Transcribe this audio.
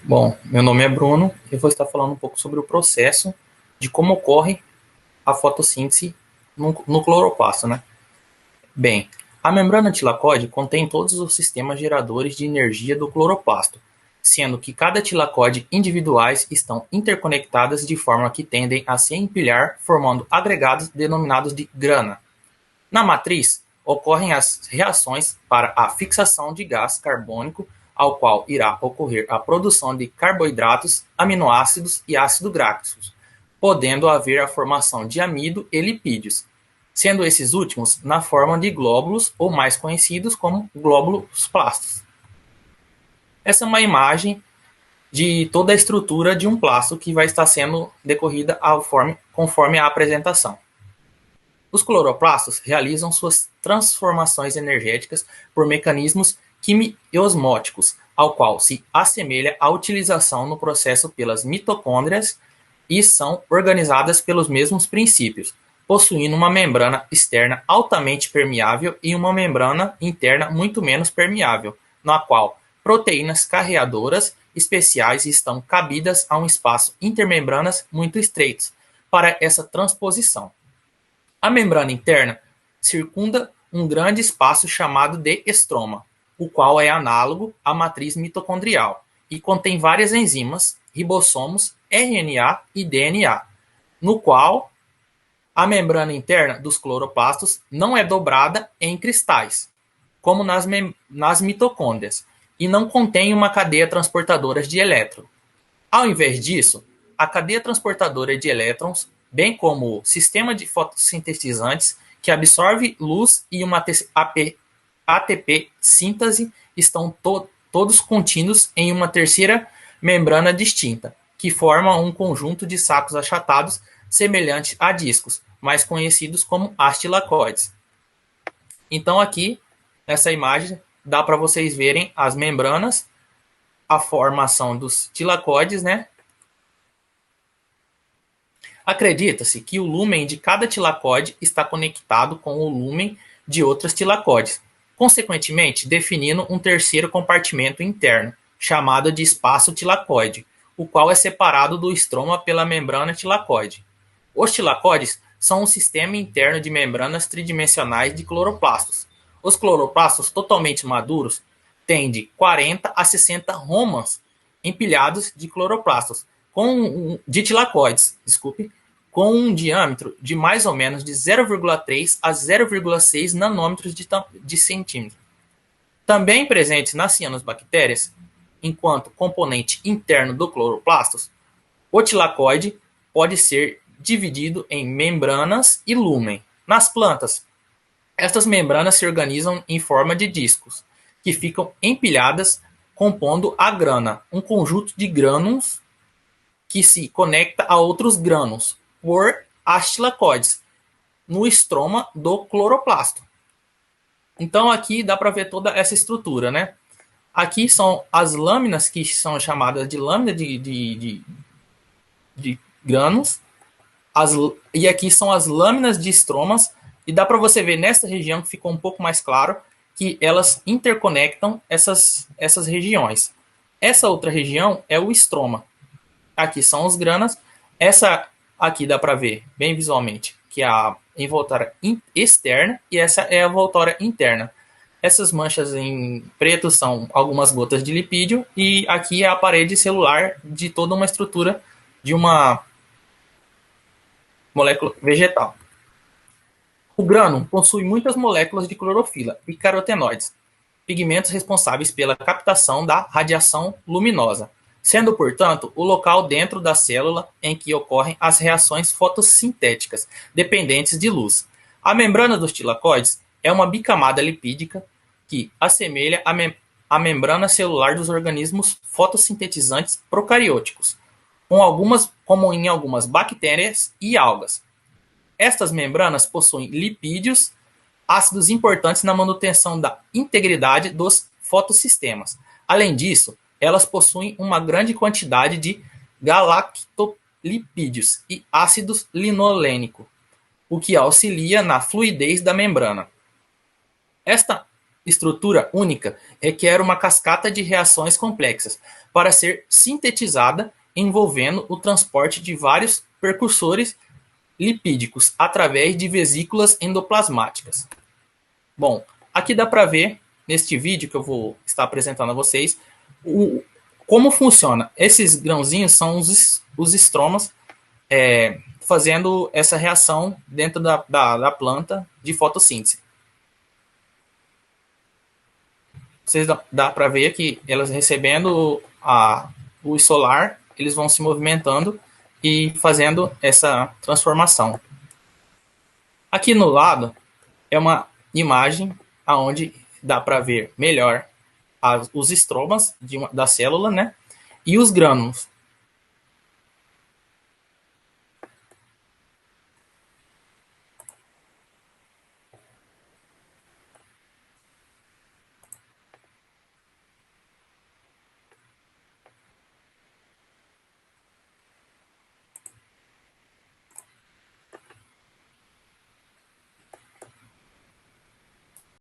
Bom, meu nome é Bruno e eu vou estar falando um pouco sobre o processo de como ocorre a fotossíntese no cloroplasto, né? Bem, a membrana tilacóide contém todos os sistemas geradores de energia do cloroplasto, sendo que cada tilacóide individuais estão interconectadas de forma que tendem a se empilhar, formando agregados denominados de grana. Na matriz, ocorrem as reações para a fixação de gás carbônico, ao qual irá ocorrer a produção de carboidratos, aminoácidos e ácidos gráficos, podendo haver a formação de amido e lipídios, sendo esses últimos na forma de glóbulos ou mais conhecidos como glóbulos plastos. Essa é uma imagem de toda a estrutura de um plasto que vai estar sendo decorrida conforme a apresentação. Os cloroplastos realizam suas transformações energéticas por mecanismos quimiosmóticos, ao qual se assemelha à utilização no processo pelas mitocôndrias e são organizadas pelos mesmos princípios, possuindo uma membrana externa altamente permeável e uma membrana interna muito menos permeável, na qual proteínas carreadoras especiais estão cabidas a um espaço intermembranas muito estreitos para essa transposição. A membrana interna circunda um grande espaço chamado de estroma, o qual é análogo à matriz mitocondrial e contém várias enzimas, ribossomos, RNA e DNA, no qual a membrana interna dos cloroplastos não é dobrada em cristais, como nas mitocôndrias, e não contém uma cadeia transportadora de elétrons. Ao invés disso, a cadeia transportadora de elétrons, bem como o sistema de fotossintetizantes que absorve luz e uma ATP síntese estão todos contidos em uma terceira membrana distinta, que forma um conjunto de sacos achatados semelhantes a discos, mais conhecidos como astilacóides. Então aqui, nessa imagem, dá para vocês verem as membranas, a formação dos tilacóides, né? Acredita-se que o lúmen de cada tilacóide está conectado com o lúmen de outros tilacóides, consequentemente definindo um terceiro compartimento interno, chamado de espaço tilacóide, o qual é separado do estroma pela membrana tilacóide. Os tilacóides são um sistema interno de membranas tridimensionais de cloroplastos. Os cloroplastos totalmente maduros têm de 40 a 60 romas empilhados de cloroplastos, de tilacóides, com um diâmetro de mais ou menos de 0,3 a 0,6 nanômetros de centímetro. Também presentes nas cianobactérias, enquanto componente interno do cloroplastos, o tilacóide pode ser dividido em membranas e lúmen. Nas plantas, estas membranas se organizam em forma de discos, que ficam empilhadas compondo a grana, um conjunto de grânulos que se conecta a outros grânulos por astilacóides no estroma do cloroplasto. Então aqui dá para ver toda essa estrutura, né? Aqui são as lâminas que são chamadas de lâmina de grânulos, e aqui são as lâminas de estromas, e dá para você ver nessa região que ficou um pouco mais claro que elas interconectam essas regiões. Essa outra região é o estroma. Aqui são os granas. Essa aqui dá para ver bem visualmente que é a envoltória externa e essa é a envoltória interna. Essas manchas em preto são algumas gotas de lipídio e aqui é a parede celular de toda uma estrutura de uma molécula vegetal. O grano possui muitas moléculas de clorofila e carotenoides, pigmentos responsáveis pela captação da radiação luminosa, sendo, portanto, o local dentro da célula em que ocorrem as reações fotossintéticas dependentes de luz. A membrana dos tilacóides é uma bicamada lipídica que assemelha a membrana celular dos organismos fotossintetizantes procarióticos, como em algumas bactérias e algas. Estas membranas possuem lipídios, ácidos importantes na manutenção da integridade dos fotossistemas. Além disso, elas possuem uma grande quantidade de galactolipídios e ácido linolênico, o que auxilia na fluidez da membrana. Esta estrutura única requer uma cascata de reações complexas para ser sintetizada, envolvendo o transporte de vários precursores lipídicos através de vesículas endoplasmáticas. Bom, aqui dá para ver, neste vídeo que eu vou estar apresentando a vocês, como funciona. Esses grãozinhos são os estromas fazendo essa reação dentro da planta de fotossíntese. Vocês dá para ver que elas recebendo a luz solar, eles vão se movimentando e fazendo essa transformação. Aqui no lado é uma imagem onde dá para ver melhor os estromas da célula, né? E os grânulos.